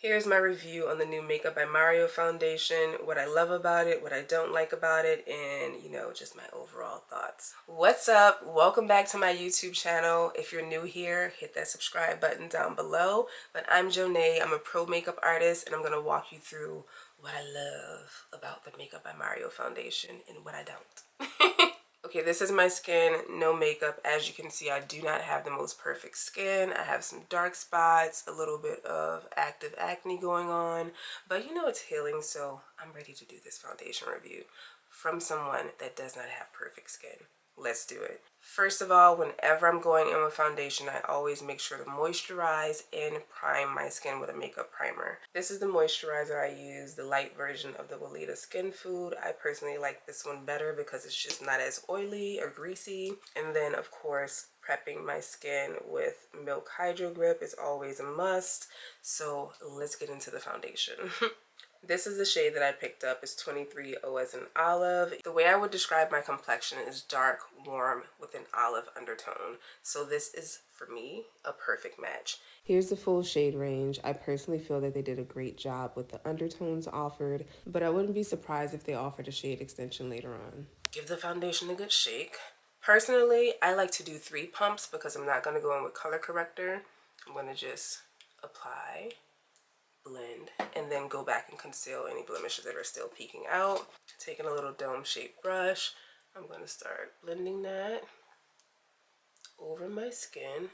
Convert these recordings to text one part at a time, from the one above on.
Here's my review on the new Makeup by Mario foundation, what I love about it, what I don't like about it, and just my overall thoughts. What's up? Welcome back to my YouTube channel. If you're new here, hit that subscribe button down below. But I'm Jonay, I'm a pro makeup artist, and I'm gonna walk you through what I love about the Makeup by Mario foundation and what I don't. Okay, this is my skin, no makeup. As you can see, I do not have the most perfect skin. I have some dark spots, a little bit of active acne going on, but it's healing, so I'm ready to do this foundation review from someone that does not have perfect skin. Let's do it. First of all, whenever I'm going in with foundation, I always make sure to moisturize and prime my skin with a makeup primer. This is the moisturizer I use, the light version of the Weleda Skin Food. I personally like this one better because it's just not as oily or greasy. And then, of course, prepping my skin with Milk Hydro Grip is always a must. So let's get into the foundation. This is the shade that I picked up. It's 23 O as in olive. The way I would describe my complexion is dark, warm, with an olive undertone. So this is, for me, a perfect match. Here's the full shade range. I personally feel that they did a great job with the undertones offered, but I wouldn't be surprised if they offered a shade extension later on. Give the foundation a good shake. Personally, I like to do 3 pumps because I'm not going to go in with color corrector. I'm going to just apply, blend, and then go back and conceal any blemishes that are still peeking out. Taking a little dome-shaped brush, I'm going to start blending that over my skin.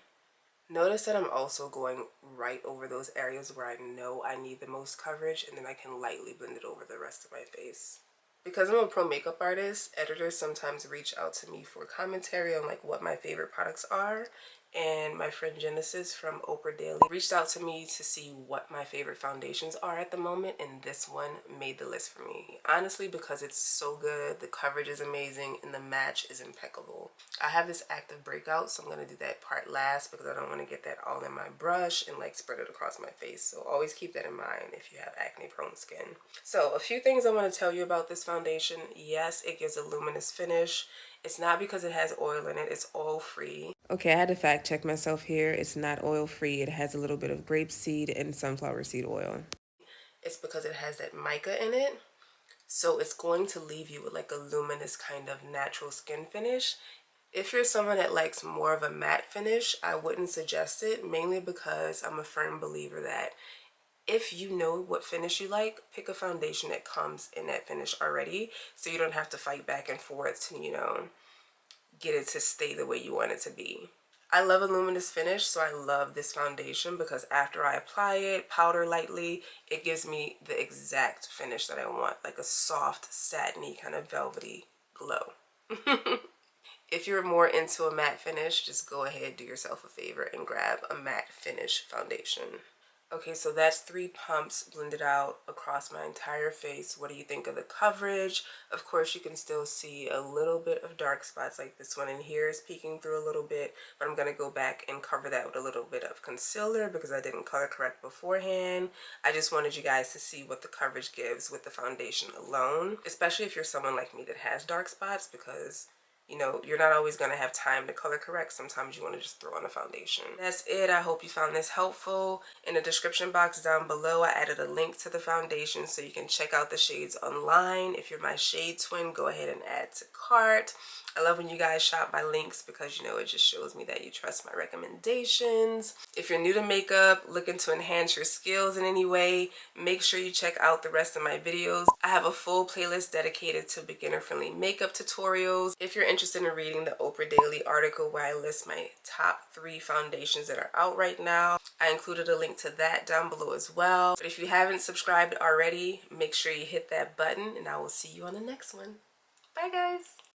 Notice that I'm also going right over those areas where I know I need the most coverage, and then I can lightly blend it over the rest of my face. Because I'm a pro makeup artist, editors sometimes reach out to me for commentary on what my favorite products are. And my friend Genesis from Oprah Daily reached out to me to see what my favorite foundations are at the moment, and this one made the list for me. Honestly, because it's so good, the coverage is amazing, and the match is impeccable. I have this active breakout, so I'm going to do that part last because I don't want to get that all in my brush and spread it across my face. So always keep that in mind if you have acne prone skin. So a few things I want to tell you about this foundation. Yes, it gives a luminous finish. It's not because it has oil in it, it's oil free. Okay, I had to fact check myself here. It's not oil free. It has a little bit of grapeseed and sunflower seed oil. It's because it has that mica in it. So it's going to leave you with a luminous kind of natural skin finish. If you're someone that likes more of a matte finish, I wouldn't suggest it, mainly because I'm a firm believer that if you know what finish you like, pick a foundation that comes in that finish already, so you don't have to fight back and forth to, get it to stay the way you want it to be. I love a luminous finish, so I love this foundation because after I apply it, powder lightly, it gives me the exact finish that I want, like a soft, satiny, kind of velvety glow. If you're more into a matte finish, just go ahead, do yourself a favor, and grab a matte finish foundation. Okay, so that's 3 pumps blended out across my entire face. What do you think of the coverage? Of course, you can still see a little bit of dark spots, like this one in here is peeking through a little bit, but I'm going to go back and cover that with a little bit of concealer because I didn't color correct beforehand. I just wanted you guys to see what the coverage gives with the foundation alone, especially if you're someone like me that has dark spots, because you're not always going to have time to color correct. Sometimes you want to just throw on a foundation. That's it. I hope you found this helpful. In the description box down below, I added a link to the foundation so you can check out the shades online. If you're my shade twin, go ahead and add to cart. I love when you guys shop my links because, it just shows me that you trust my recommendations. If you're new to makeup, looking to enhance your skills in any way, make sure you check out the rest of my videos. I have a full playlist dedicated to beginner-friendly makeup tutorials. If you're interested in reading the Oprah Daily article where I list my top 3 foundations that are out right now, I included a link to that down below as well. But if you haven't subscribed already, make sure you hit that button, and I will see you on the next one. Bye, guys.